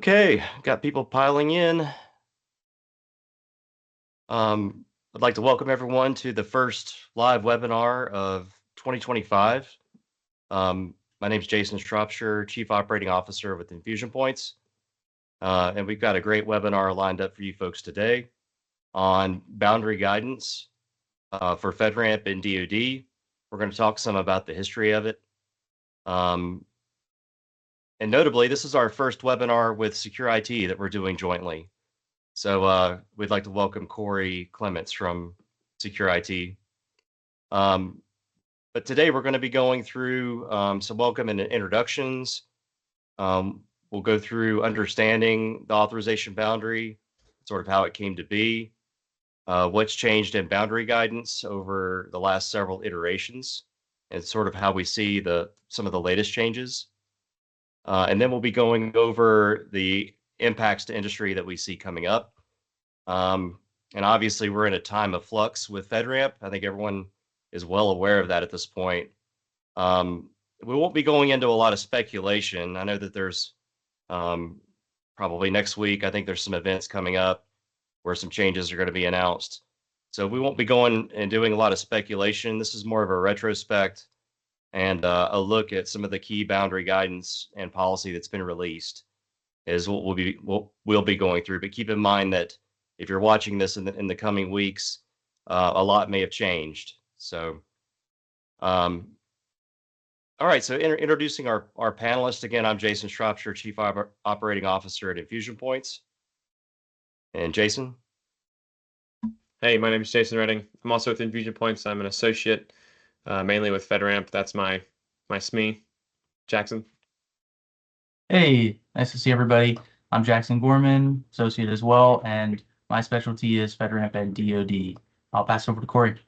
Okay, got people piling in. I'd like to welcome everyone to the first live webinar of 2025. My name is Jason Shropshire, Chief Operating Officer with InfusionPoints, and we've got a great webinar lined up for you folks today on boundary guidance for FedRAMP and DoD. We're going to talk some about the history of it. And notably, this is our first webinar with SecureIT that we're doing jointly. So we'd like to welcome Corey Clements from SecureIT. But today we're going to be going through some welcome and introductions. We'll go through understanding the authorization boundary, sort of how it came to be, what's changed in boundary guidance over the last several iterations, and sort of how we see some of the latest changes. And then we'll be going over the impacts to industry that we see coming up. And obviously we're in a time of flux with FedRAMP. I think everyone is well aware of that at this point. We won't be going into a lot of speculation. I know that there's probably next week, I think there's some events coming up where some changes are going to be announced. So we won't be going and doing a lot of speculation. This is more of a retrospect and a look at some of the key boundary guidance and policy that's been released is what we'll be going through. But keep in mind that if you're watching this in the coming weeks, a lot may have changed. So, all right. So introducing our panelists again. I'm Jason Shropshire, Chief Operating Officer at InfusionPoints. And Jason. Hey, my name is Jason Redding. I'm also with InfusionPoints. I'm an associate, mainly with FedRAMP. That's my SME. Jackson. Hey, nice to see everybody. I'm Jackson Gorman, associate as well, and my specialty is FedRAMP and DoD. I'll pass it over to Corey.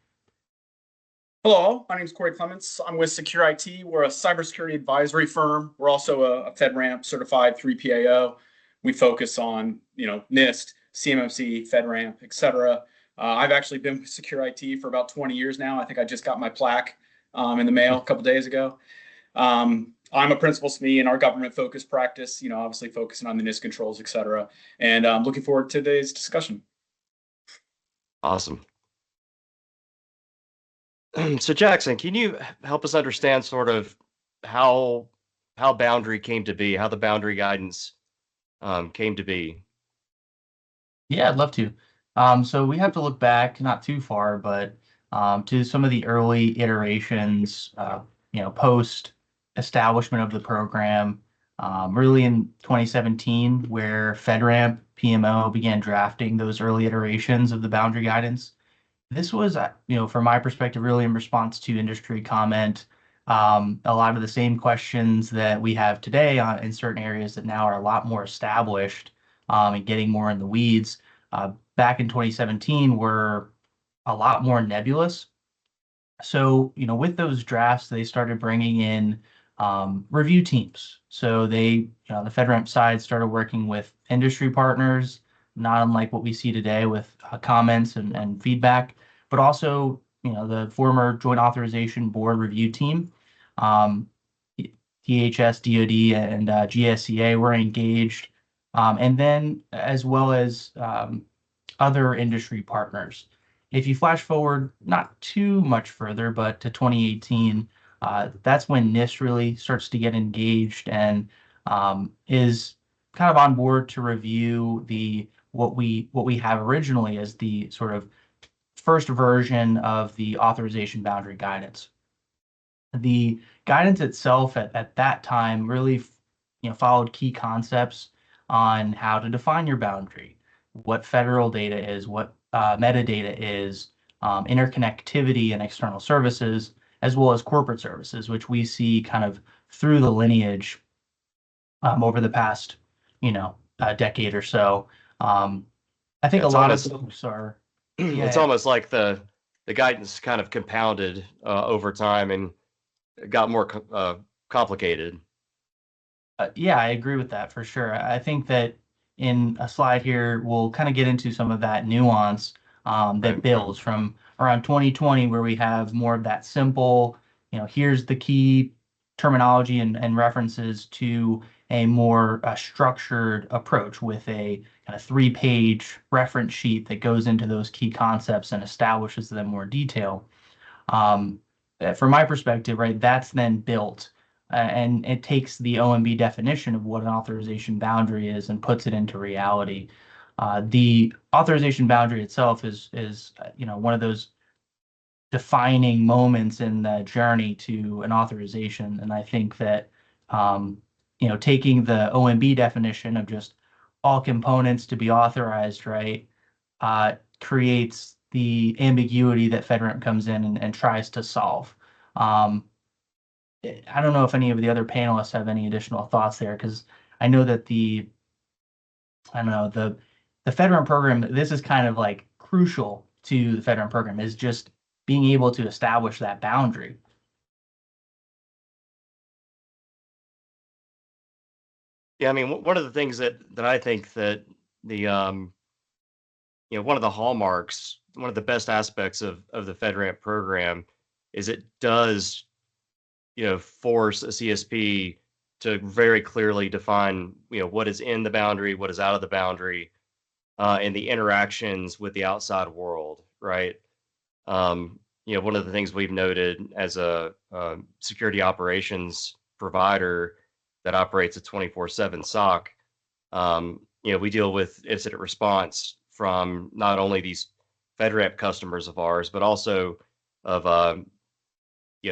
Hello, my name is Corey Clements. I'm with SecureIT. We're a cybersecurity advisory firm. We're also a FedRAMP certified 3PAO. We focus on, NIST, CMMC, FedRAMP, et cetera. I've actually been with SecureIT for about 20 years now. I think I just got my plaque in the mail a couple days ago. I'm a principal SME in our government-focused practice, obviously focusing on the NIST controls, et cetera. And I'm looking forward to today's discussion. Awesome. So Jackson, can you help us understand sort of how boundary came to be, how the boundary guidance came to be? Yeah, I'd love to. So we have to look back not too far, but to some of the early iterations, post establishment of the program, really in 2017, where FedRAMP PMO began drafting those early iterations of the boundary guidance. This was, from my perspective, really in response to industry comment, a lot of the same questions that we have today in certain areas that now are a lot more established and getting more in the weeds. Back in 2017 were a lot more nebulous. So, with those drafts, they started bringing in review teams. So the FedRAMP side started working with industry partners, not unlike what we see today with comments and feedback, but also, the former Joint Authorization Board review team, DHS, DoD, and GSCA were engaged, and then as well as other industry partners. If you flash forward not too much further, but to 2018, that's when NIST really starts to get engaged and is kind of on board to review what we have originally as the sort of first version of the authorization boundary guidance. The guidance itself at that time really followed key concepts on how to define your boundary, what federal data is, what metadata is, interconnectivity and external services, as well as corporate services, which we see kind of through the lineage over the past, a decade or so. I think a lot of folks are. Yeah, it's almost like the guidance kind of compounded over time and got more complicated. Yeah, I agree with that for sure. I think that in a slide here, we'll kind of get into some of that nuance that builds from around 2020, where we have more of that simple, here's the key terminology and references to a more structured approach with a kind of 3-page reference sheet that goes into those key concepts and establishes them in more detail. From my perspective, right, that's then built and it takes the OMB definition of what an authorization boundary is and puts it into reality. The authorization boundary itself is one of those defining moments in the journey to an authorization, and I think that taking the OMB definition of just all components to be authorized, right, creates the ambiguity that FedRAMP comes in and tries to solve. I don't know if any of the other panelists have any additional thoughts there, because I know that the FedRAMP program, this is kind of like crucial to the FedRAMP program, is just being able to establish that boundary. Yeah, I mean, one of the things that I think that the one of the hallmarks, one of the best aspects of the FedRAMP program is it does force a CSP to very clearly define what is in the boundary, what is out of the boundary, and the interactions with the outside world, right? One of the things we've noted as a security operations provider that operates a 24/7 SOC, we deal with incident response from not only these FedRAMP customers of ours, but also of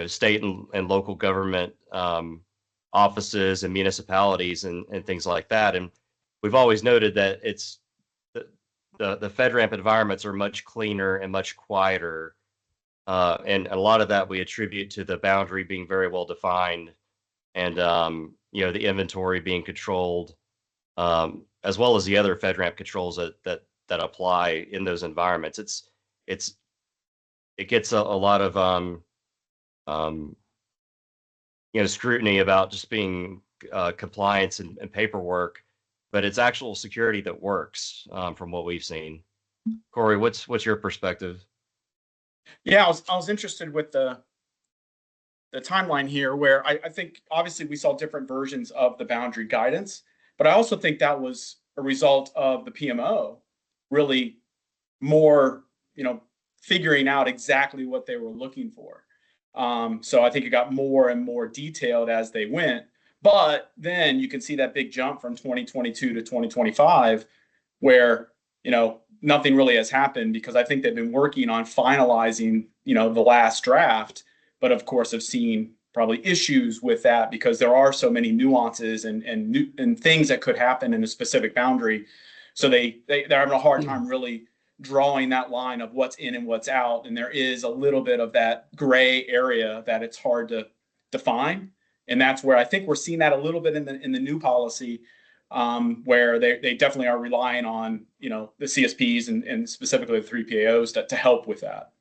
state and local government offices and municipalities and things like that. And we've always noted that it's the FedRAMP environments are much cleaner and much quieter. And a lot of that we attribute to the boundary being very well defined and, the inventory being controlled, as well as the other FedRAMP controls that apply in those environments. It gets a lot of, scrutiny about just being compliance and paperwork, but it's actual security that works, from what we've seen. Corey, what's your perspective? Yeah, I was interested with the timeline here, where I think obviously we saw different versions of the boundary guidance, but I also think that was a result of the PMO really more, figuring out exactly what they were looking for. So I think it got more and more detailed as they went. But then you can see that big jump from 2022 to 2025, where nothing really has happened, because I think they've been working on finalizing the last draft, but of course have seen probably issues with that because there are so many nuances and things that could happen in a specific boundary. So they're having a hard time really drawing that line of what's in and what's out, and there is a little bit of that gray area that it's hard to define, and that's where I think we're seeing that a little bit in the new policy, where they definitely are relying on the CSPs and specifically the 3PAOs to help with that.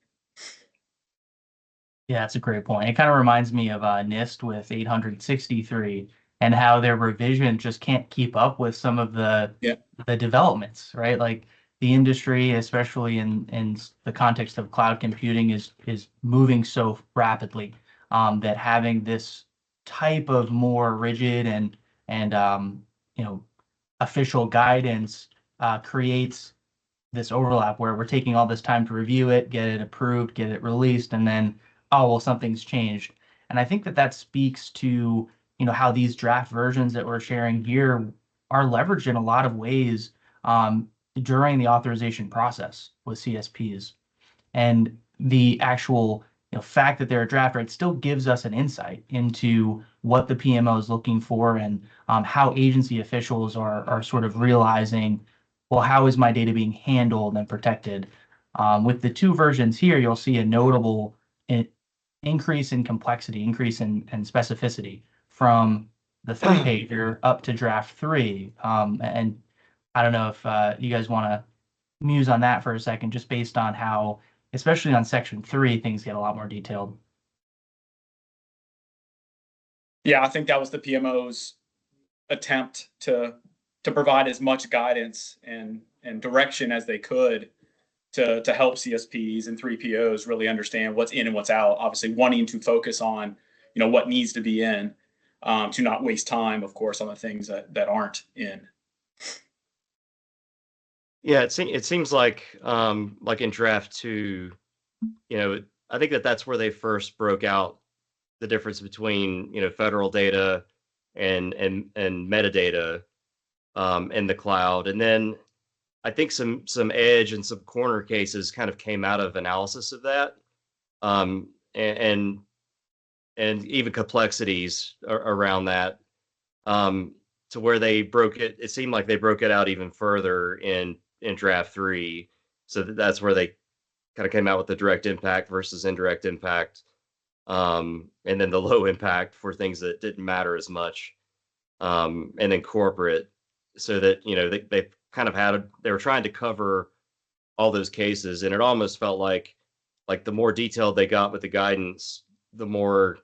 Yeah, that's a great point. It kind of reminds me of NIST with 863 and how their revision just can't keep up with some of the developments, right? Like the industry, especially in the context of cloud computing, is moving so rapidly that having this type of more rigid and official guidance creates this overlap where we're taking all this time to review it, get it approved, get it released, and then, oh, well, something's changed. And I think that speaks to, how these draft versions that we're sharing here are leveraged in a lot of ways during the authorization process with CSPs. And the actual fact that they're a draft, right, still gives us an insight into what the PMO is looking for and how agency officials are sort of realizing, well, how is my data being handled and protected? With the two versions here, you'll see a notable increase in complexity, increase in specificity from the 3-pager up to draft 3. And I don't know if you guys want to muse on that for a second, just based on how, especially on section 3, things get a lot more detailed. Yeah, I think that was the PMO's attempt to provide as much guidance and direction as they could to help CSPs and 3POs really understand what's in and what's out. Obviously, wanting to focus on what needs to be in. to not waste time, of course, on the things that aren't in. Yeah, it seems like in draft 2, I think that's where they first broke out the difference between, federal data and metadata in the cloud. And then I think some edge and some corner cases kind of came out of analysis of that. And even complexities around that, to where they broke it. It seemed like they broke it out even further in draft 3. So that's where they kind of came out with the direct impact versus indirect impact, and then the low impact for things that didn't matter as much, and then corporate, so that they kind of they were trying to cover all those cases, and it almost felt like the more detailed they got with the guidance, the more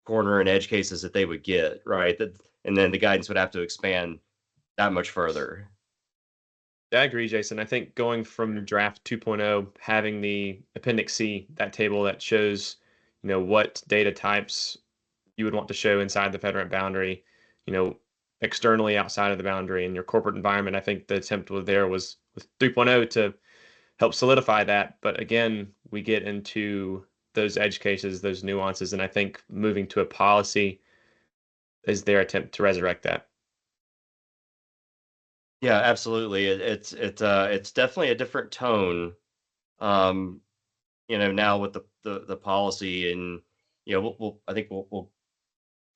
corner and edge cases that they would get, right? And then the guidance would have to expand that much further. I agree, Jason. I think going from draft 2.0, having the Appendix C, that table that shows, what data types you would want to show inside the FedRAMP boundary, externally outside of the boundary in your corporate environment. I think the attempt was with 3.0 to help solidify that. But again, we get into those edge cases, those nuances, and I think moving to a policy is their attempt to resurrect that. Yeah, absolutely. It's definitely a different tone, um, now with the policy, and I think we'll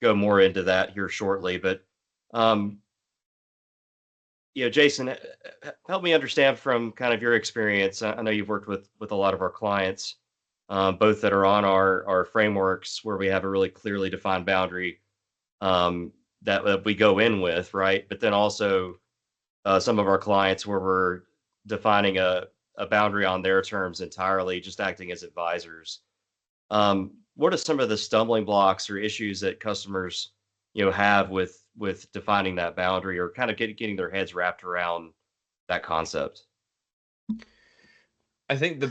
go more into that here shortly. But um, Jason, help me understand from kind of your experience. I know you've worked with a lot of our clients, both that are on our frameworks where we have a really clearly defined boundary, that we go in with, right? But then also some of our clients where we're defining a boundary on their terms entirely, just acting as advisors. What are some of the stumbling blocks or issues that customers, have with defining that boundary, or kind of getting their heads wrapped around that concept? I think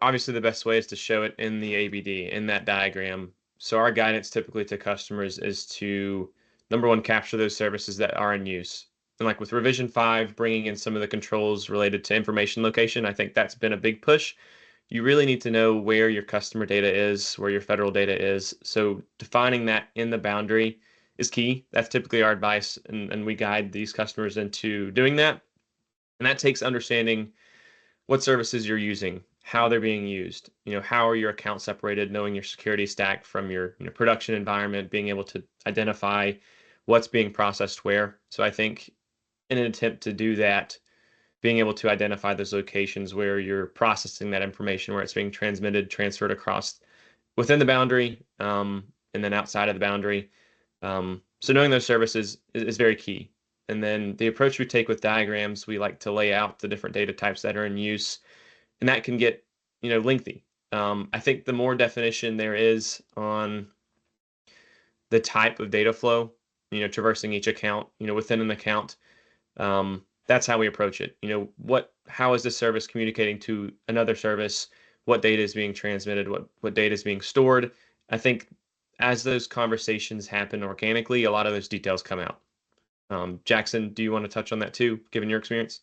obviously the best way is to show it in the ABD, in that diagram. So our guidance typically to customers is to, number one, capture those services that are in use. And like with revision 5, bringing in some of the controls related to information location, I think that's been a big push. You really need to know where your customer data is, where your federal data is. So defining that in the boundary is key. That's typically our advice, and we guide these customers into doing that. And that takes understanding what services you're using, how they're being used, how are your accounts separated, knowing your security stack from your production environment, being able to identify what's being processed where. So I think in an attempt to do that, being able to identify those locations where you're processing that information, where it's being transmitted, transferred across within the boundary, and then outside of the boundary. So knowing those services is very key. And then the approach we take with diagrams, we like to lay out the different data types that are in use, and that can get lengthy. I think the more definition there is on the type of data flow, traversing each account, within an account, that's how we approach it. How is this service communicating to another service? What data is being transmitted? What data is being stored? I think as those conversations happen organically, a lot of those details come out. Jackson, do you want to touch on that too, given your experience?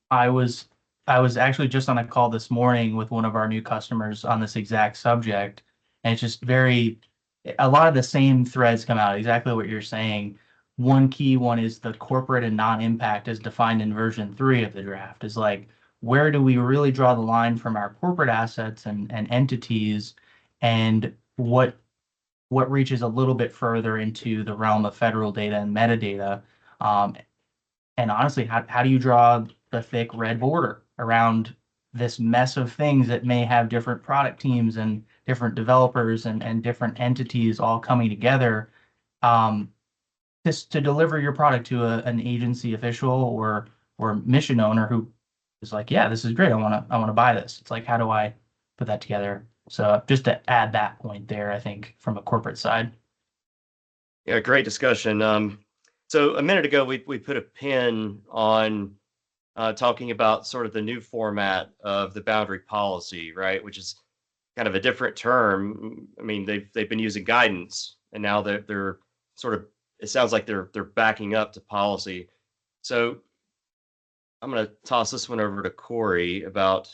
I was actually just on a call this morning with one of our new customers on this exact subject, and it's just a lot of the same threads come out, exactly what you're saying. One key one is the corporate and non-impact as defined in version 3 of the draft, is like, where do we really draw the line from our corporate assets and entities, and what reaches a little bit further into the realm of federal data and metadata. And honestly, how do you draw the thick red border around this mess of things that may have different product teams and different developers and different entities all coming together, just to deliver your product to an agency official or mission owner who is like, yeah, this is great. I want to buy this. It's like, how do I put that together? So just to add that point there, I think from a corporate side. Yeah, great discussion. So a minute ago, we put a pin on talking about sort of the new format of the boundary policy, right? Which is kind of a different term. I mean, they've been using guidance, and now they're sort of, it sounds like they're backing up to policy. So I'm going to toss this one over to Corey about,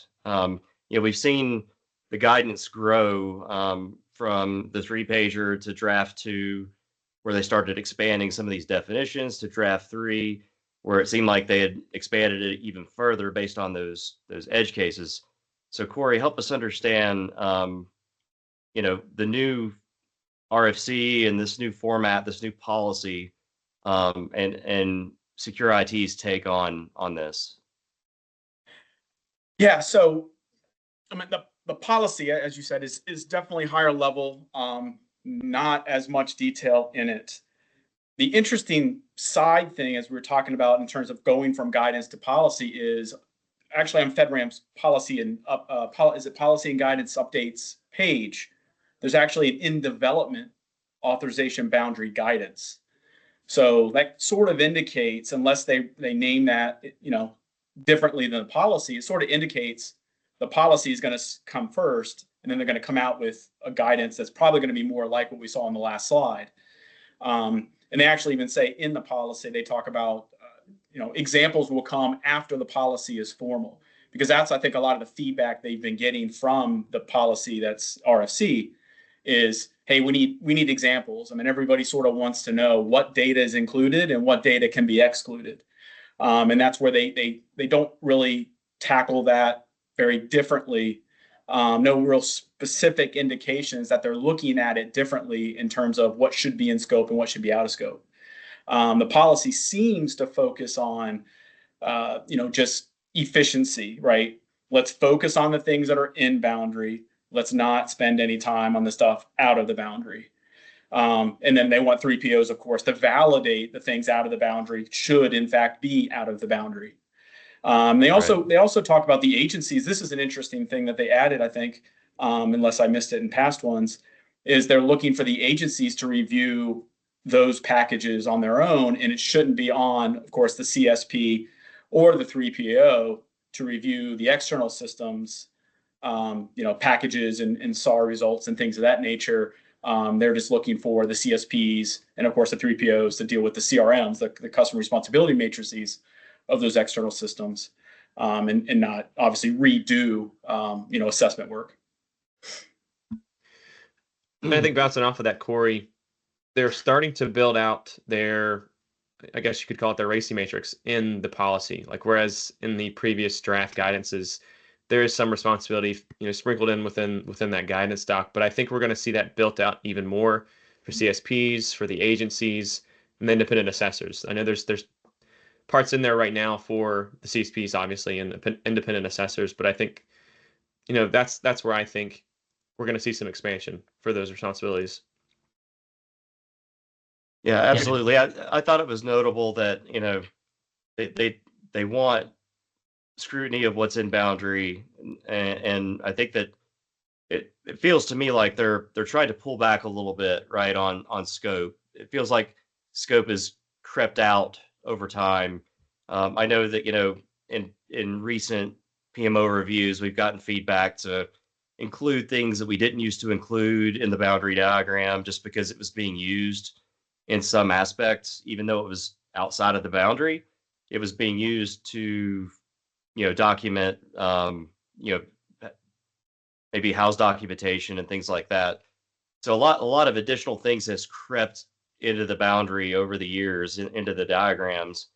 we've seen the guidance grow from the 3-pager to draft 2, where they started expanding some of these definitions, to draft 3, where it seemed like they had expanded it even further based on those edge cases. So Corey, help us understand, the new RFC and this new format, this new policy, and SecureIT's take on this. Yeah, so I mean the policy, as you said, is definitely higher level, not as much detail in it. The interesting side thing, as we were talking about in terms of going from guidance to policy, is actually on FedRAMP's policy and policy and guidance updates page. There's actually an in development authorization boundary guidance. So that sort of indicates, unless they name that differently than the policy, it sort of indicates the policy is going to come first, and then they're going to come out with a guidance that's probably going to be more like what we saw on the last slide. And they actually even say in the policy, they talk about, examples will come after the policy is formal, because that's, I think, a lot of the feedback they've been getting from the policy that's RFC is, hey, we need examples. I mean, everybody sort of wants to know what data is included and what data can be excluded. And that's where they don't really tackle that very differently. No real specific indications that they're looking at it differently in terms of what should be in scope and what should be out of scope. The policy seems to focus on, just efficiency, right? Let's focus on the things that are in boundary. Let's not spend any time on the stuff out of the boundary. And then they want 3POs, of course, to validate the things out of the boundary should, in fact, be out of the boundary. They also talk about the agencies. This is an interesting thing that they added, I think, unless I missed it in past ones, is they're looking for the agencies to review those packages on their own, and it shouldn't be on, of course, the CSP or the 3PO to review the external systems, packages and SAR results and things of that nature. They're just looking for the CSPs and, of course, the 3POs to deal with the CRMs, the customer responsibility matrices of those external systems, and not obviously redo, assessment work. And I think bouncing off of that, Corey, they're starting to build out their, I guess you could call it their RACI matrix in the policy. Like, whereas in the previous draft guidances, there is some responsibility, sprinkled in within that guidance doc. But I think we're going to see that built out even more for CSPs, for the agencies, and the independent assessors. I know there's parts in there right now for the CSPs, obviously, and independent assessors. But I think, that's where I think we're going to see some expansion for those responsibilities. Yeah, absolutely. I thought it was notable that, they want scrutiny of what's in boundary, and I think that it feels to me like they're trying to pull back a little bit, right, on scope. It feels like scope has crept out over time. I know that, in recent PMO reviews, we've gotten feedback to include things that we didn't used to include in the boundary diagram just because it was being used in some aspects, even though it was outside of the boundary. It was being used to, document, maybe house documentation and things like that. So a lot of additional things has crept into the boundary over the years, into the diagrams.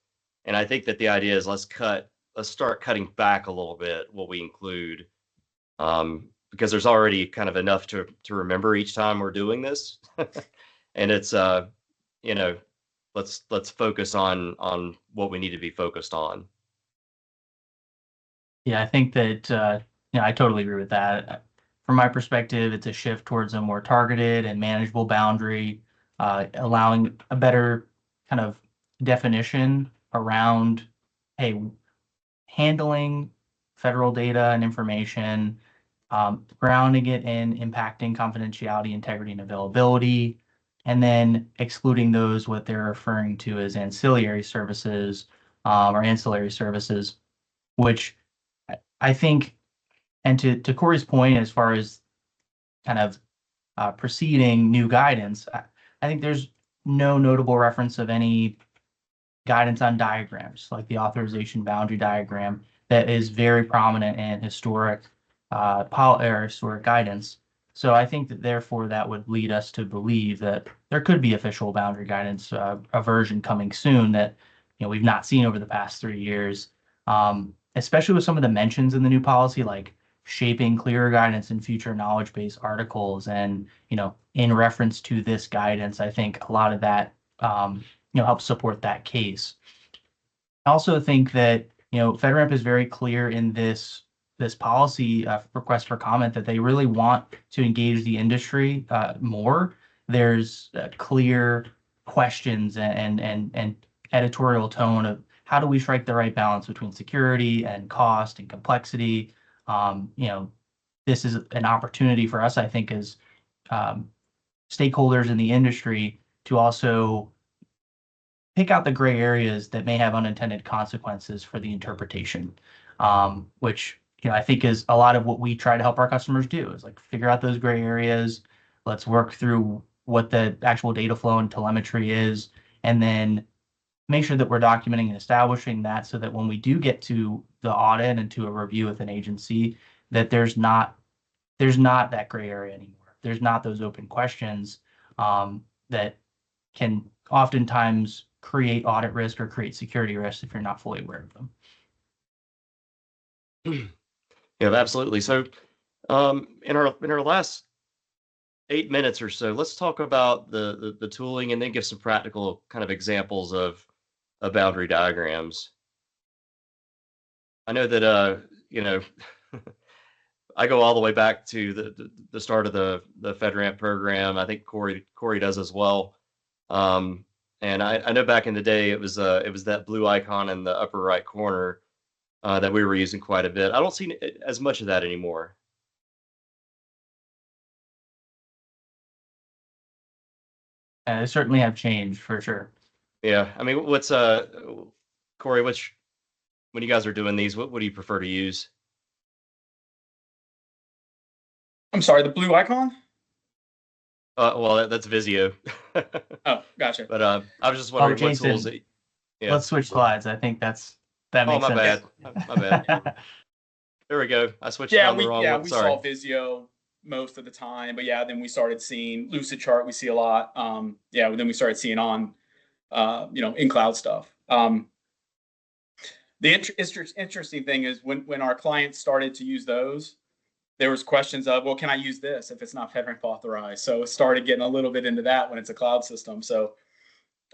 And I think that the idea is let's start cutting back a little bit what we include, because there's already kind of enough to remember each time we're doing this. And it's, let's focus on what we need to be focused on. Yeah, I think that, I totally agree with that. From my perspective, it's a shift towards a more targeted and manageable boundary, allowing a better kind of definition around, hey, handling federal data and information, grounding it in impacting confidentiality, integrity, and availability, and then excluding those what they're referring to as ancillary services, or ancillary services, which I think, and to Corey's point, as far as kind of preceding new guidance, I think there's no notable reference of any guidance on diagrams, like the authorization boundary diagram that is very prominent in historic historic guidance. So I think that therefore that would lead us to believe that there could be official boundary guidance, a version coming soon that we've not seen over the past 3 years, especially with some of the mentions in the new policy, like shaping clearer guidance in future knowledge base articles, and in reference to this guidance. I think a lot of that helps support that case. I also think that FedRAMP is very clear in this policy request for comment that they really want to engage the industry more. There's clear questions and editorial tone of how do we strike the right balance between security and cost and complexity. This is an opportunity for us, I think, as stakeholders in the industry to also pick out the gray areas that may have unintended consequences for the interpretation, which I think is a lot of what we try to help our customers do, is like figure out those gray areas. Let's work through what the actual data flow and telemetry is, and then make sure that we're documenting and establishing that so that when we do get to the audit and to a review with an agency, that there's not that gray area anymore. There's not those open questions that can oftentimes create audit risk or create security risk if you're not fully aware of them. Yeah, absolutely. So in our last 8 minutes or so, let's talk about the tooling and then give some practical kind of examples of boundary diagrams. I know that I go all the way back to the start of the FedRAMP program. I think Corey does as well. And I know back in the day, it was that blue icon in the upper right corner that we were using quite a bit. I don't see as much of that anymore. They certainly have changed for sure. Yeah, I mean, what's Corey? When you guys are doing these, what do you prefer to use? I'm sorry, the blue icon? Well, that's Visio. Oh, gotcha. But I was just wondering Jason, what tools. Yeah. Let's switch slides. I think that makes sense. Bad. My bad. There we go. I switched down the wrong one. We saw Visio most of the time, but then we started seeing Lucidchart. We see a lot. Then we started seeing on, in cloud stuff. The interesting thing is when our clients started to use those, there was questions of, well, can I use this if it's not FedRAMP authorized? So it started getting a little bit into that when it's a cloud system. So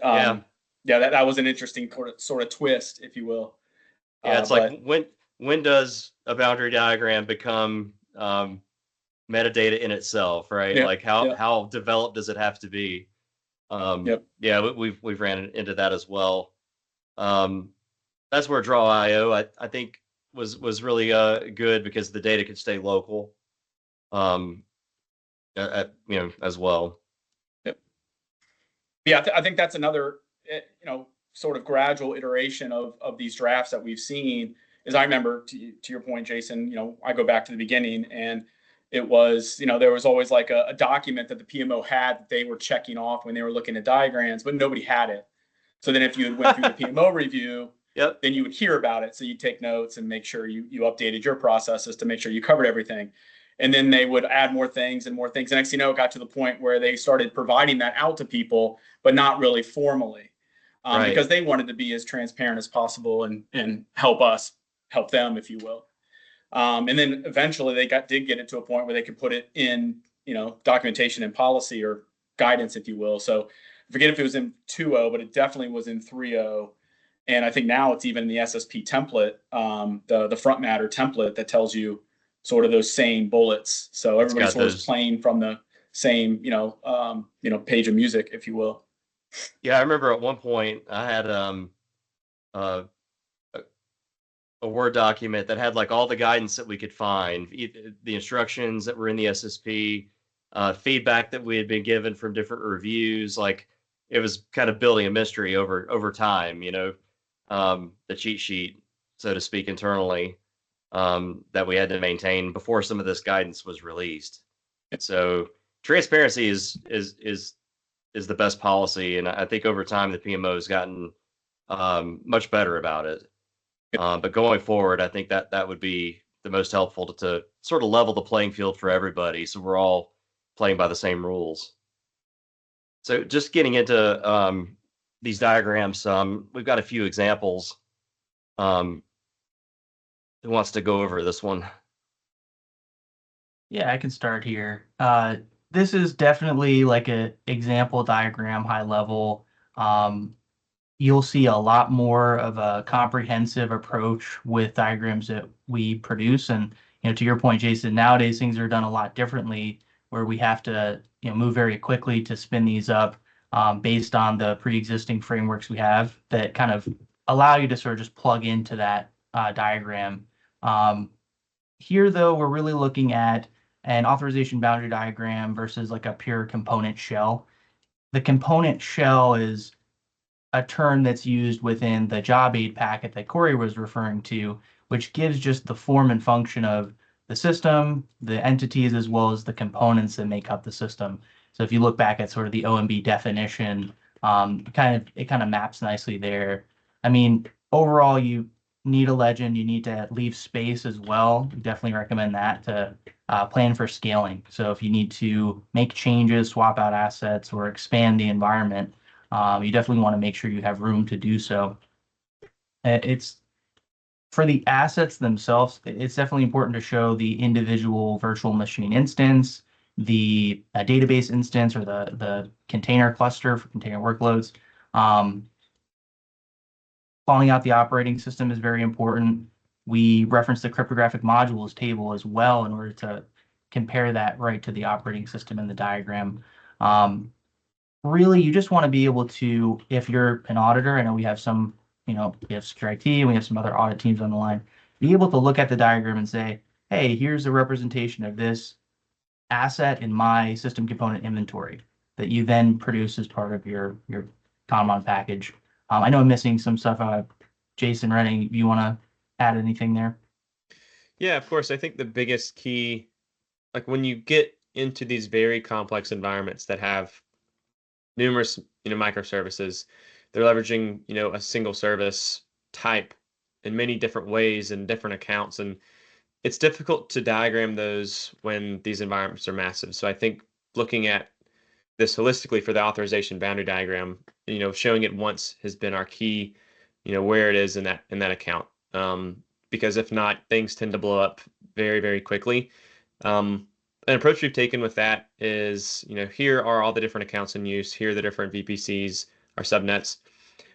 that was an interesting sort of twist, if you will. Yeah, it's like when does a boundary diagram become metadata in itself, right? Like how developed does it have to be? Yeah, we've ran into that as well. That's where Draw.io I think was really good because the data could stay local, as well. Yep. Yeah, I think that's another sort of gradual iteration of these drafts that we've seen. Is I remember to your point, Jason, I go back to the beginning, and it was there was always like a document that the PMO had that they were checking off when they were looking at diagrams, but nobody had it. So then if you went through the PMO review, then you would hear about it. So you take notes and make sure you updated your processes to make sure you covered everything. And then they would add more things and more things. And next thing you know, it got to the point where they started providing that out to people, but not really formally, because they wanted to be as transparent as possible and help them, if you will. And then eventually they did get it to a point where they could put it in, documentation and policy or guidance, if you will. So I forget if it was in 2.0, but it definitely was in 3.0. And I think now it's even in the SSP template, the front matter template that tells you sort of those same bullets. So everybody sort of playing from the same, page of music, if you will. Yeah, I remember at one point I had a Word document that had like all the guidance that we could find, the instructions that were in the SSP, feedback that we had been given from different reviews. Like it was kind of building a mystery over time, the cheat sheet, so to speak, internally, that we had to maintain before some of this guidance was released. So transparency is is the best policy. And I think over time, the PMO has gotten much better about it. But going forward, I think that would be the most helpful to sort of level the playing field for everybody. So we're all playing by the same rules. So just getting into these diagrams, we've got a few examples. Who wants to go over this one? Yeah, I can start here. This is definitely like a example diagram, high level. You'll see a lot more of a comprehensive approach with diagrams that we produce. And, to your point, Jason, nowadays things are done a lot differently where we have to, move very quickly to spin these up based on the pre-existing frameworks we have that kind of allow you to sort of just plug into that diagram. Here, though, we're really looking at an authorization boundary diagram versus like a pure component shell. The component shell is a term that's used within the job aid packet that Corey was referring to, which gives just the form and function of the system, the entities, as well as the components that make up the system. So if you look back at sort of the OMB definition, it kind of maps nicely there. I mean, overall, you need a legend. You need to leave space as well. Definitely recommend that to plan for scaling. So if you need to make changes, swap out assets, or expand the environment, you definitely want to make sure you have room to do so. It's for the assets themselves, it's definitely important to show the individual virtual machine instance, the database instance, or the container cluster for container workloads. Calling out the operating system is very important. We reference the cryptographic modules table as well in order to compare that right to the operating system in the diagram. Really, you just want to be able to, if you're an auditor, I know we have some, we have SecureIT and we have some other audit teams on the line, be able to look at the diagram and say, hey, here's a representation of this asset in my system component inventory that you then produce as part of your Kanban package. I know I'm missing some stuff. Jason, Renning, you want to add anything there? Yeah, of course. I think the biggest key, like when you get into these very complex environments that have numerous, microservices, they're leveraging, a single service type in many different ways and different accounts. And it's difficult to diagram those when these environments are massive. So I think looking at this holistically for the authorization boundary diagram, showing it once has been our key, where it is in that account. Because if not, things tend to blow up very, very quickly. An approach we've taken with that is, here are all the different accounts in use. Here are the different VPCs, our subnets.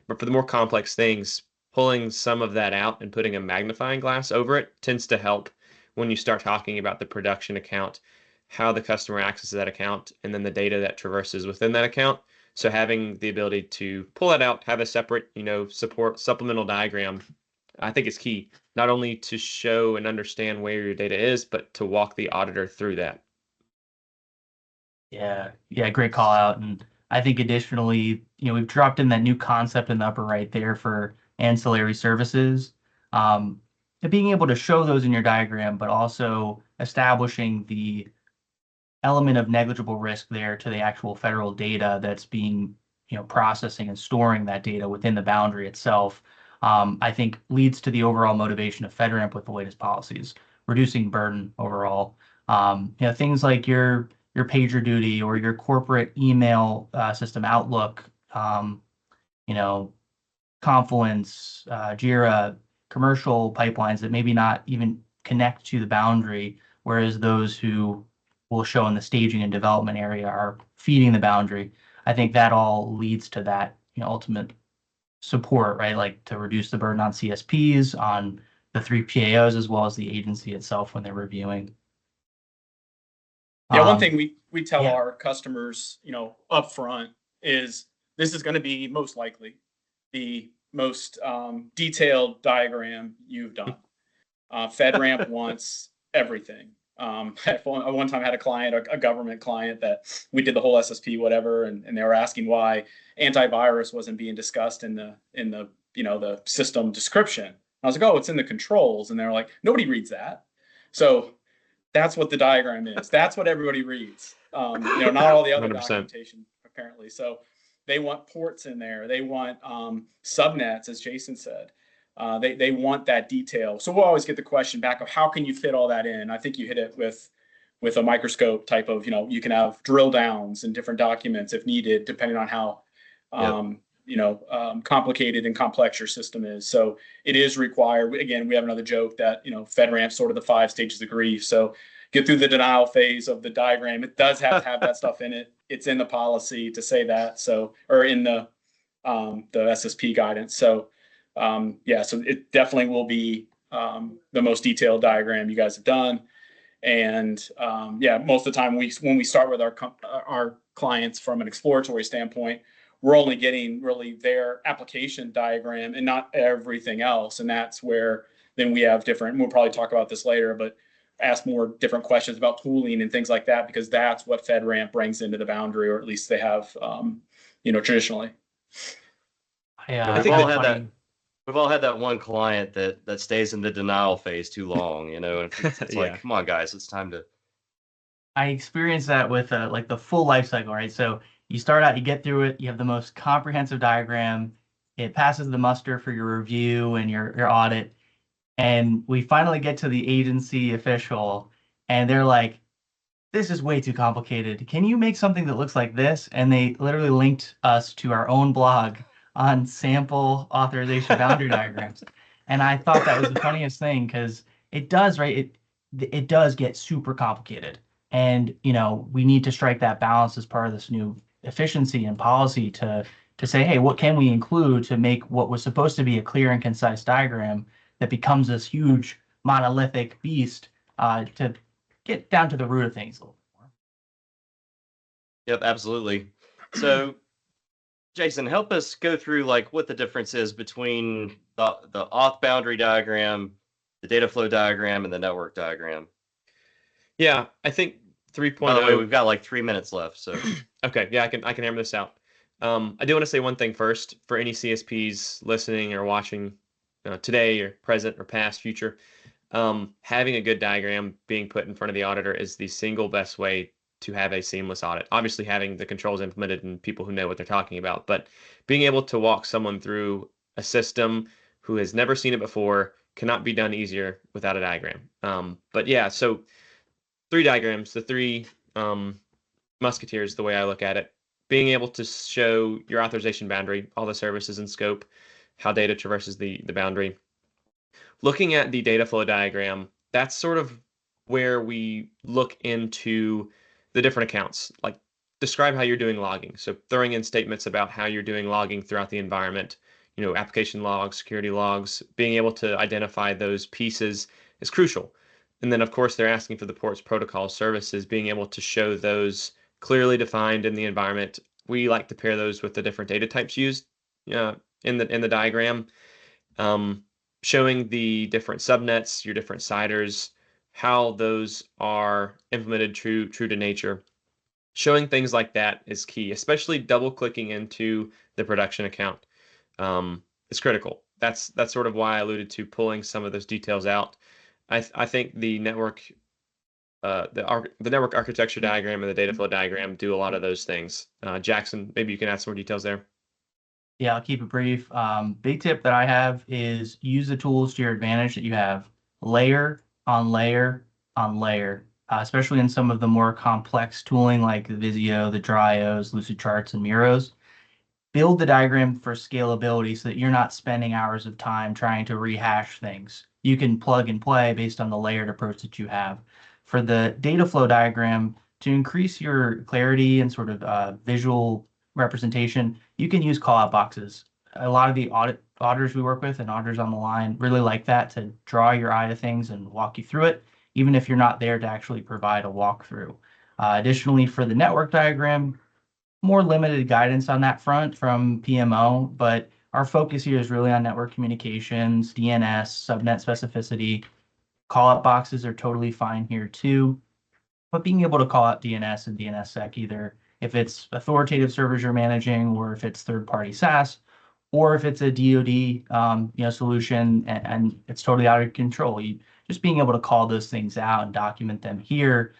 But for the more complex things, pulling some of that out and putting a magnifying glass over it tends to help when you start talking about the production account, how the customer accesses that account, and then the data that traverses within that account. So having the ability to pull that out, have a separate, support supplemental diagram, I think is key, not only to show and understand where your data is, but to walk the auditor through that. Yeah, great call out. And I think additionally, we've dropped in that new concept in the upper right there for ancillary services. And being able to show those in your diagram, but also establishing the element of negligible risk there to the actual federal data that's being, processing and storing that data within the boundary itself, I think leads to the overall motivation of FedRAMP with the latest policies, reducing burden overall. Things like your PagerDuty or your corporate email system Outlook, Confluence, Jira, commercial pipelines that maybe not even connect to the boundary, whereas those who will show in the staging and development area are feeding the boundary. I think that all leads to that, ultimate support, right? Like to reduce the burden on CSPs, on the three PAOs, as well as the agency itself when they're reviewing. Yeah, one thing we tell yeah. our customers, up front is this is going to be most likely the most detailed diagram you've done. FedRAMP wants everything. At one time I had a client, a government client, that we did the whole SSP, whatever, and they were asking why antivirus wasn't being discussed in the the system description. I was like, oh, it's in the controls, and they're like, nobody reads that. So that's what the diagram is. That's what everybody reads. Not all the other 100%. documentation apparently. So they want ports in there. They want subnets, as Jason said. They want that detail. So we'll always get the question back of how can you fit all that in? I think you hit it with a microscope type of, you can have drill downs in different documents if needed, depending on how complicated and complex your system is. So it is required. Again, we have another joke that, FedRAMP sort of the 5 stages of grief. So get through the denial phase of the diagram. It does have to have that stuff in it. It's in the policy to say that. So, or in the SSP guidance. So, so it definitely will be the most detailed diagram you guys have done. And most of the time when we start with our clients from an exploratory standpoint, we're only getting really their application diagram and not everything else. And that's where then we have different, we'll probably talk about this later, but ask more different questions about pooling and things like that, because that's what FedRAMP brings into the boundary, or at least they have, traditionally. We've all had that one client that stays in the denial phase too long, and it's like, come on, guys, it's time to. I experienced that with like the full life cycle, right? So you start out, you get through it, you have the most comprehensive diagram, it passes the muster for your review and your audit, and we finally get to the agency official, and they're like, this is way too complicated. Can you make something that looks like this? And they literally linked us to our own blog on sample authorization boundary diagrams. And I thought that was the funniest thing, because it does, right? It does get super complicated. And, we need to strike that balance as part of this new efficiency and policy to say, hey, what can we include to make what was supposed to be a clear and concise diagram that becomes this huge monolithic beast, to get down to the root of things a little bit more. Yep, absolutely. So Jason, help us go through like what the difference is between the auth boundary diagram, the data flow diagram, and the network diagram. Yeah, I think 3.0. By the way, we've got like 3 minutes left. So okay, yeah, I can hammer this out. I do want to say one thing first for any CSPs listening or watching today or present or past, future. Having a good diagram being put in front of the auditor is the single best way to have a seamless audit. Obviously, having the controls implemented and people who know what they're talking about, but being able to walk someone through a system who has never seen it before cannot be done easier without a diagram. But yeah, so 3 diagrams, the 3 musketeers, the way I look at it, being able to show your authorization boundary, all the services and scope, how data traverses the boundary. Looking at the data flow diagram, that's sort of where we look into the different accounts, like describe how you're doing logging. So throwing in statements about how you're doing logging throughout the environment, application logs, security logs, being able to identify those pieces is crucial. And then, of course, they're asking for the ports, protocols, services, being able to show those clearly defined in the environment. We like to pair those with the different data types used in the diagram, showing the different subnets, your different CIDRs, how those are implemented true to nature. Showing things like that is key, especially double clicking into the production account. It's critical. That's sort of why I alluded to pulling some of those details out. I think the network network architecture diagram and the data flow diagram do a lot of those things. Jackson, maybe you can add some more details there. Yeah, I'll keep it brief. Big tip that I have is use the tools to your advantage that you have. Layer on layer on layer, especially in some of the more complex tooling like the Visio, the Dryos, Lucid Charts, and Miros. Build the diagram for scalability so that you're not spending hours of time trying to rehash things. You can plug and play based on the layered approach that you have. For the data flow diagram, to increase your clarity and sort of visual representation, you can use call-out boxes. A lot of the auditors we work with and auditors on the line really like that, to draw your eye to things and walk you through it, even if you're not there to actually provide a walkthrough. Additionally, for the network diagram, more limited guidance on that front from PMO, but our focus here is really on network communications, DNS, subnet specificity. Call-out boxes are totally fine here too, but being able to call out DNS and DNSSEC, either if it's authoritative servers you're managing, or if it's third-party SaaS, or if it's a DoD solution and it's totally out of control. Just being able to call those things out and document them here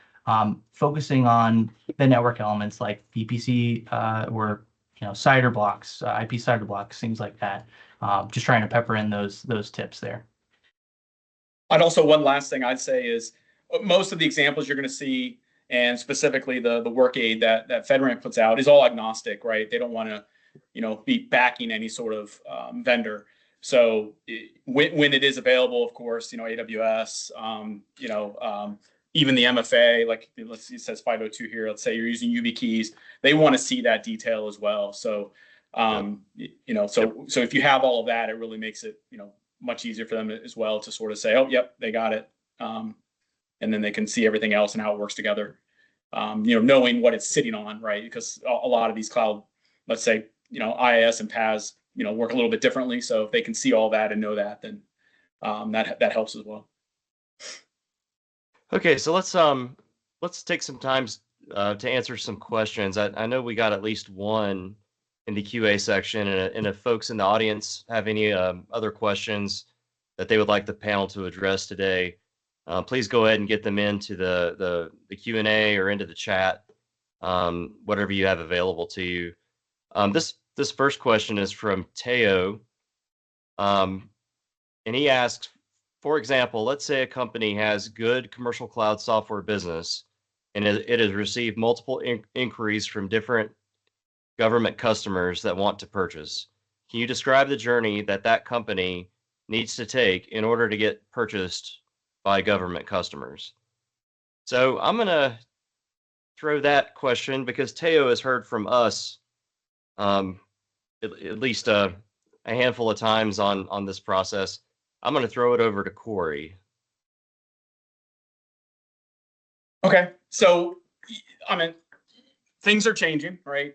focusing on the network elements like VPC or CIDR blocks, IP CIDR blocks, things like that. Just trying to pepper in those tips there. And also one last thing I'd say is most of the examples you're going to see, and specifically the work aid that FedRAMP puts out, is all agnostic, right? They don't want to, be backing any sort of vendor. So when it is available, of course, AWS, even the MFA, like let's see, it says 502 here. Let's say you're using YubiKeys, they want to see that detail as well. So, so if you have all of that, it really makes it, much easier for them as well to sort of say, oh, yep, they got it. And then they can see everything else and how it works together, knowing what it's sitting on, right? Because a lot of these cloud, let's say, IaaS and PaaS, work a little bit differently. So if they can see all that and know that, then that helps as well. Okay, so let's take some time to answer some questions. I know we got at least one in the QA section, and if folks in the audience have any other questions that they would like the panel to address today, please go ahead and get them into the Q&A or into the chat, whatever you have available to you. This first question is from Teo, and he asks, for example, let's say a company has good commercial cloud software business, and it has received multiple inquiries from different government customers that want to purchase. Can you describe the journey that company needs to take in order to get purchased by government customers? So I'm going to throw that question, because Teo has heard from us at least a handful of times on this process. I'm going to throw it over to Corey. Okay, so things are changing, right?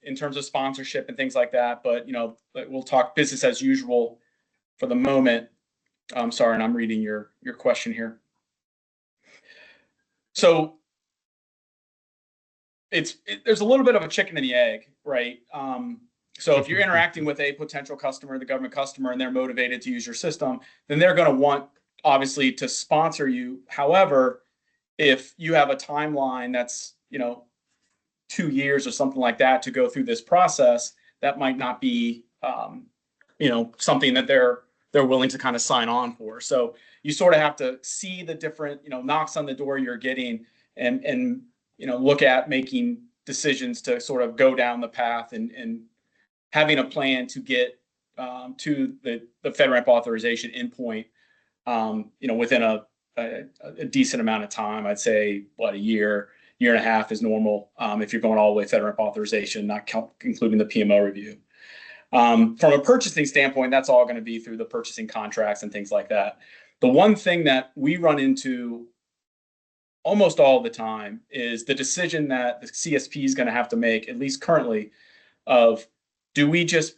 In terms of sponsorship and things like that, but we'll talk business as usual for the moment. I'm sorry, and I'm reading your question here. So there's a little bit of a chicken and the egg, right? So if you're interacting with a potential customer, the government customer, and they're motivated to use your system, then they're going to want, obviously, to sponsor you. However, if you have a timeline that's 2 years or something like that to go through this process, that might not be something that they're willing to kind of sign on for. So you sort of have to see the different knocks on the door you're getting, and look at making decisions to sort of go down the path and having a plan to get to the FedRAMP authorization endpoint within a decent amount of time. I'd say a year and a half is normal if you're going all the way FedRAMP authorization, not including the PMO review. From a purchasing standpoint, that's all going to be through the purchasing contracts and things like that. The one thing that we run into almost all the time is the decision that the CSP is going to have to make, at least currently, of do we just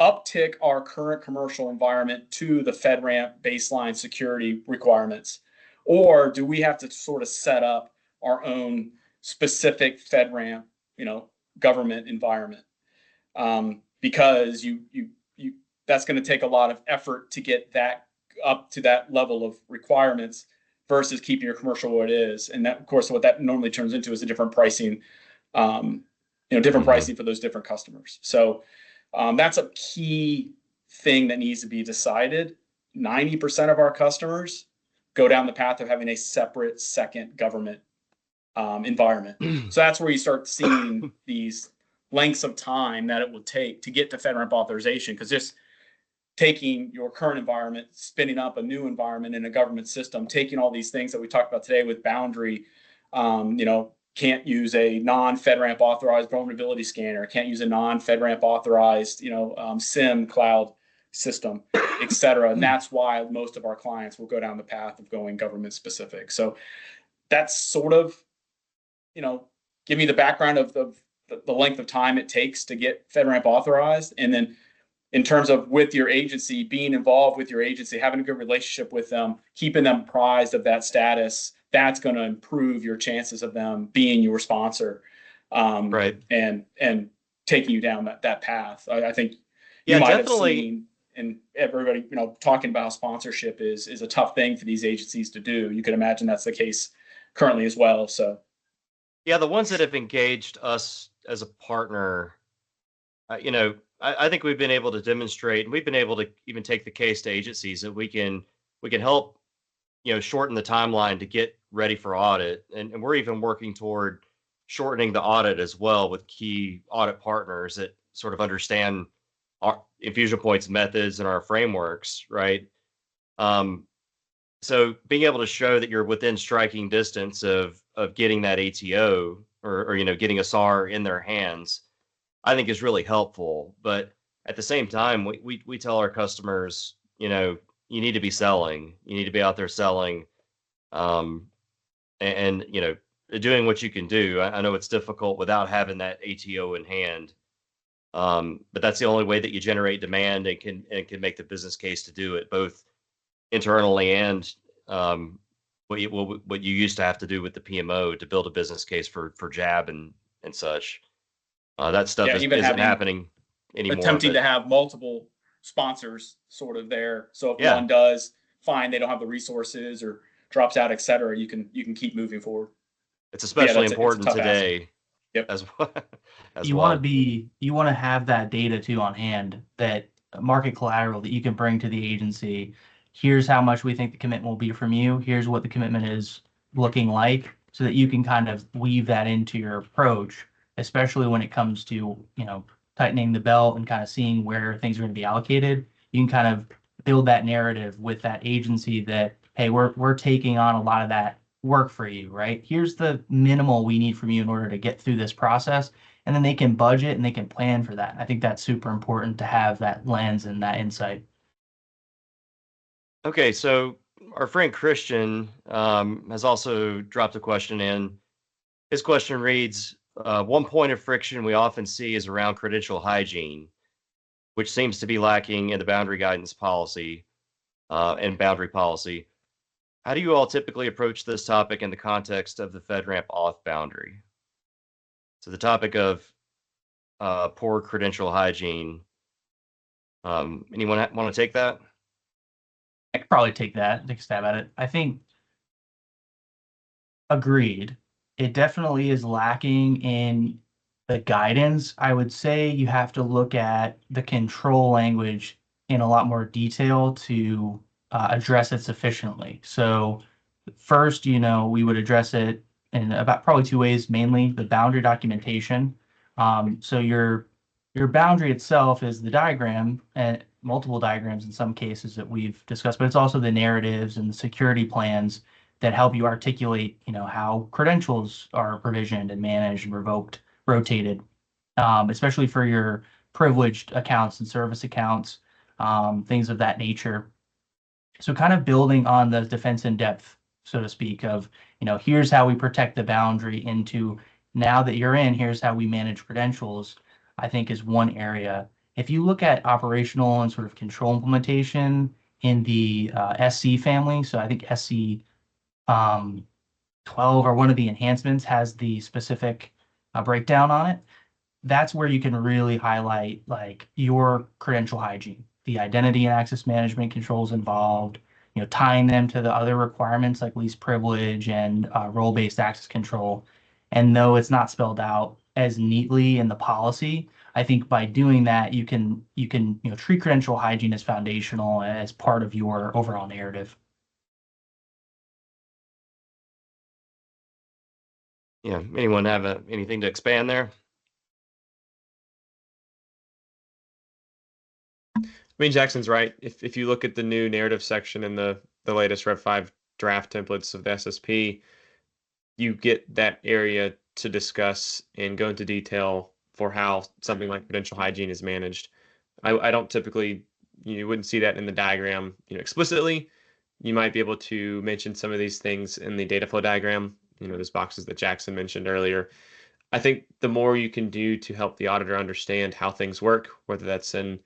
uptick our current commercial environment to the FedRAMP baseline security requirements, or do we have to sort of set up our own specific FedRAMP, government environment? Because that's going to take a lot of effort to get that up to that level of requirements versus keeping your commercial where it is. And that, of course, what that normally turns into is a different pricing, pricing for those different customers. So that's a key thing that needs to be decided. 90% of our customers go down the path of having a separate second government environment. So that's where you start seeing these lengths of time that it will take to get to FedRAMP authorization, because just taking your current environment, spinning up a new environment in a government system, taking all these things that we talked about today with boundary, can't use a non-FedRAMP authorized vulnerability scanner, can't use a non-FedRAMP authorized, SIM cloud system, et cetera. And that's why most of our clients will go down the path of going government specific. So that's sort of, give me the background of the length of time it takes to get FedRAMP authorized. And then in terms of with your agency, being involved with your agency, having a good relationship with them, keeping them apprised of that status, that's going to improve your chances of them being your sponsor, right, and taking you down that path. I think yeah, you might definitely. have seen, and everybody talking about sponsorship is a tough thing for these agencies to do. You can imagine that's the case currently as well. So Yeah, the ones that have engaged us as a partner, I think we've been able to demonstrate, and we've been able to even take the case to agencies that we can help, shorten the timeline to get ready for audit, and we're even working toward shortening the audit as well with key audit partners that sort of understand our InfusionPoints methods and our frameworks, right? Um, so being able to show that you're within striking distance of getting that ATO or getting a SAR in their hands, I think is really helpful. But at the same time, we tell our customers, you need to be selling, you need to be out there selling, um, and doing what you can do. I know it's difficult without having that ATO in hand, but that's the only way that you generate demand and can make the business case to do it, both internally and what you used to have to do with the PMO to build a business case for JAB and such. That stuff yeah, is even isn't having happening anymore. attempting But to have multiple sponsors sort of there. So if yeah, one does, fine, they don't have the resources or drops out, et cetera, you can keep moving forward. it's But yeah, especially it's a important tough ask. today Yep. as well. As You want to well. be, you want to have that data too on hand, that market collateral that you can bring to the agency. Here's how much we think the commitment will be from you. Here's what the commitment is looking like, so that you can kind of weave that into your approach, especially when it comes to, tightening the belt and kind of seeing where things are going to be allocated. You can kind of build that narrative with that agency that, hey, we're taking on a lot of that work for you, right? Here's the minimal we need from you in order to get through this process, and then they can budget and they can plan for that. I think that's super important to have that lens and that insight. Okay, so our friend Christian has also dropped a question in. His question reads, one point of friction we often see is around credential hygiene, which seems to be lacking in the boundary guidance policy and boundary policy. How do you all typically approach this topic in the context of the FedRAMP auth boundary? So the topic of poor credential hygiene. Anyone want to take that? I could probably take that, take a stab at it. I think agreed. It definitely is lacking in the guidance. I would say you have to look at the control language in a lot more detail to address it sufficiently. So first, we would address it in about probably two ways, mainly the boundary documentation. So your boundary itself is the diagram and multiple diagrams in some cases that we've discussed, but it's also the narratives and the security plans that help you articulate, how credentials are provisioned and managed and revoked, rotated, especially for your privileged accounts and service accounts, things of that nature. So kind of building on the defense in depth, so to speak, of, here's how we protect the boundary into now that you're in, here's how we manage credentials, I think is one area. If you look at operational and sort of control implementation in the SC family, so I think SC 12 or one of the enhancements has the specific breakdown on it. That's where you can really highlight like your credential hygiene, the identity and access management controls involved, tying them to the other requirements like least privilege and role-based access control. And though it's not spelled out as neatly in the policy, I think by doing that, you can treat credential hygiene as foundational as part of your overall narrative. Yeah. Anyone have anything to expand there? I mean, Jackson's right. If you look at the new narrative section in the latest Rev 5 draft templates of the SSP, you get that area to discuss and go into detail for how something like credential hygiene is managed. I don't typically, you wouldn't see that in the diagram, explicitly. You might be able to mention some of these things in the data flow diagram, those boxes that Jackson mentioned earlier. I think the more you can do to help the auditor understand how things work, whether that's in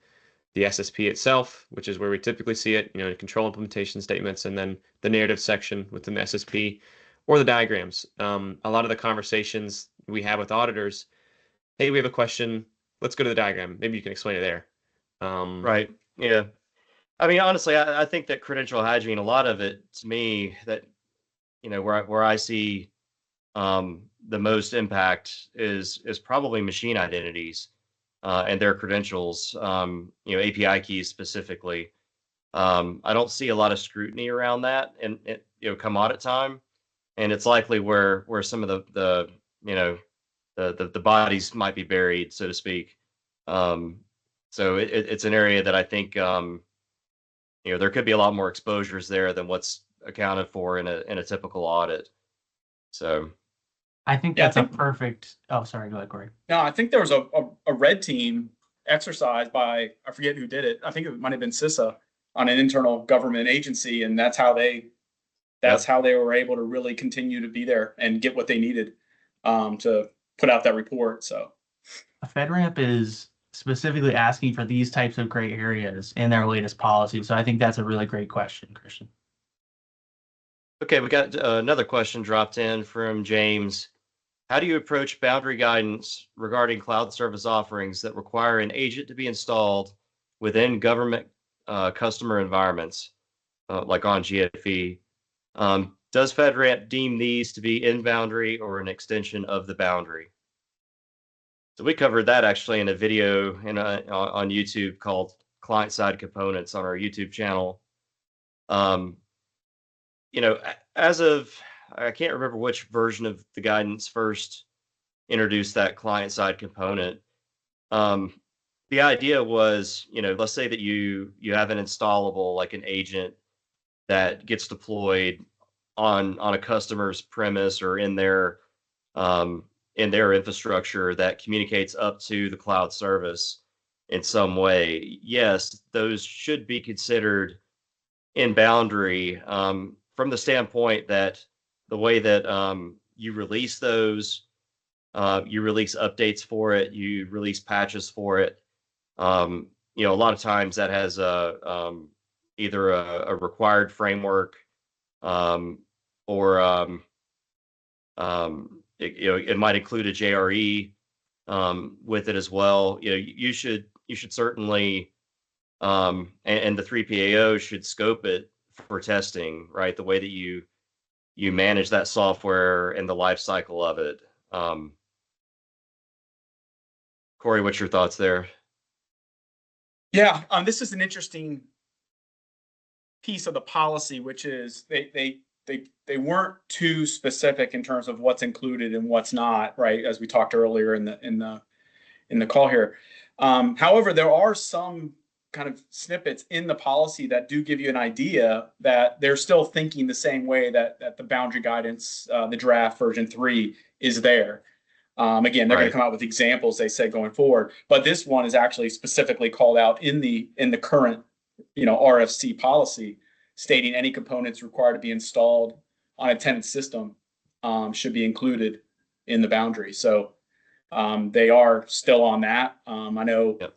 the SSP itself, which is where we typically see it, control implementation statements, and then the narrative section within the SSP, or the diagrams. A lot of the conversations we have with auditors, hey, we have a question, let's go to the diagram. Maybe you can explain it there. Right. Yeah. I mean, honestly, I think that credential hygiene, a lot of it to me, that where I see the most impact is probably machine identities and their credentials, API keys specifically. I don't see a lot of scrutiny around that, and come audit time, and it's likely where some of the bodies might be buried, so to speak. So it's an area that I think there could be a lot more exposures there than what's accounted for in a typical audit. So I think Yeah, I that's a think- perfect. Oh, sorry. Go ahead, Corey. No, I think there was a red team exercise by, I forget who did it. I think it might have been CISA on an internal government agency, and that's how they were able to really continue to be there and get what they needed to put out that report. So FedRAMP is specifically asking for these types of gray areas in their latest policy. So I think that's a really great question, Christian. Okay, we got another question dropped in from James. How do you approach boundary guidance regarding cloud service offerings that require an agent to be installed within government customer environments, like on GFE? Does FedRAMP deem these to be in boundary or an extension of the boundary? So we covered that actually in a video on YouTube called Client-Side Components on our YouTube channel. As of, I can't remember which version of the guidance first introduced that client-side component. The idea was, let's say that you have an installable, like an agent that gets deployed on a customer's premise or in their infrastructure that communicates up to the cloud service in some way. Yes, those should be considered in boundary from the standpoint that the way that you release those, you release updates for it, you release patches for it. A lot of times that has either a required framework or it might include a JRE with it as well. You should certainly and the 3PAO should scope it for testing, right? The way that you manage that software and the life cycle of it. Corey, what's your thoughts there? Yeah, this is an interesting piece of the policy, which is they weren't too specific in terms of what's included and what's not, right? As we talked earlier in the call here. However, there are some kind of snippets in the policy that do give you an idea that they're still thinking the same way that the boundary guidance, the draft version 3 is there. Again, they're going to come out with examples, they say, going forward, but this one is actually specifically called out in the current, RFC policy, stating any components required to be installed on a tenant system should be included in the boundary. So they are still on that. I know, Yep.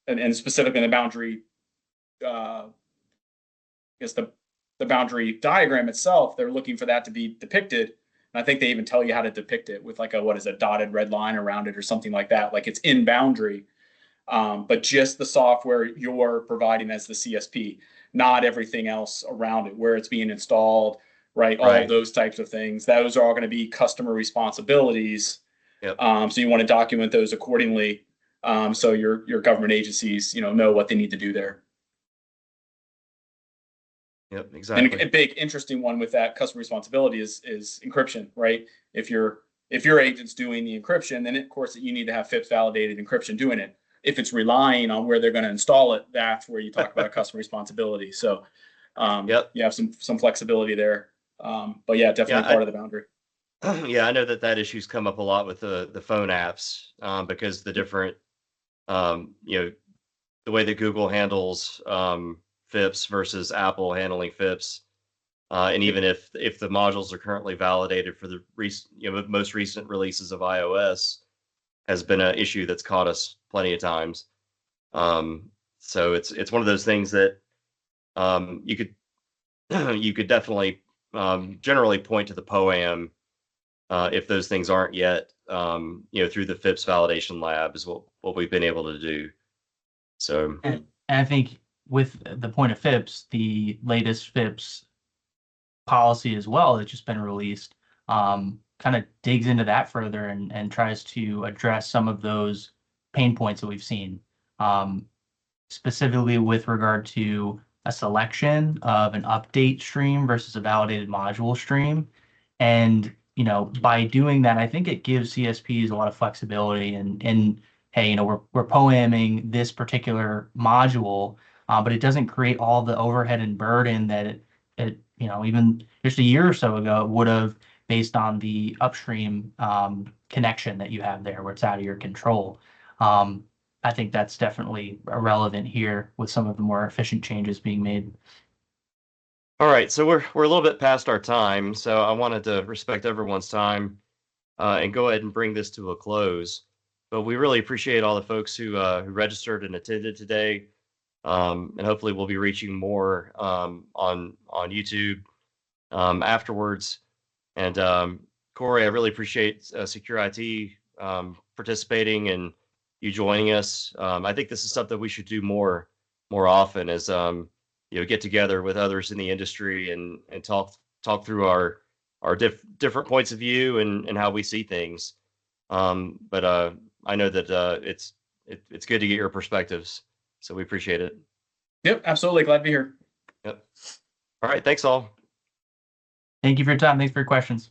and specifically in the boundary, I guess the boundary diagram itself, they're looking for that to be depicted. And I think they even tell you how to depict it with like a dotted red line around it or something like that. Like it's in boundary, but just the software you're providing as the CSP, not everything else around it, where it's being installed, right? All of those types of things. Those are all going to be customer responsibilities. Yep. So you want to document those accordingly. So your government agencies, know what they need to do there. Yep, exactly. And a big interesting one with that customer responsibility is encryption, right? If your agent's doing the encryption, then of course you need to have FIPS validated encryption doing it. If it's relying on where they're going to install it, that's where you talk about a customer responsibility. So you have some flexibility there. But yeah, definitely part of the boundary. Yeah, I know that issue's come up a lot with the phone apps because the different, the way that Google handles FIPS versus Apple handling FIPS, and even if the modules are currently validated for the most recent releases of iOS, has been an issue that's caught us plenty of times. So it's one of those things that you could definitely generally point to the POAM if those things aren't yet through the FIPS validation lab is what we've been able to do. So and I think with the point of FIPS, the latest FIPS policy as well that's just been released kind of digs into that further and tries to address some of those pain points that we've seen, specifically with regard to a selection of an update stream versus a validated module stream. And, you know, by doing that, I think it gives CSPs a lot of flexibility and hey, you know, we're POAMing this particular module, but it doesn't create all the overhead and burden that it you know, even just a year or so ago, it would have based on the upstream connection that you have there where it's out of your control. I think that's definitely relevant here with some of the more efficient changes being made. All right, so we're a little bit past our time, so I wanted to respect everyone's time and go ahead and bring this to a close. But we really appreciate all the folks who registered and attended today, and hopefully we'll be reaching more on YouTube afterwards. And Corey, I really appreciate SecureIT participating and you joining us. I think this is something we should do more often, as you know, get together with others in the industry and talk through our different points of view and how we see things. But I know that it's good to get your perspectives, so we appreciate it. Yep, absolutely. Glad to be here. Yep. All right. Thanks all. Thank you for your time. Thanks for your questions.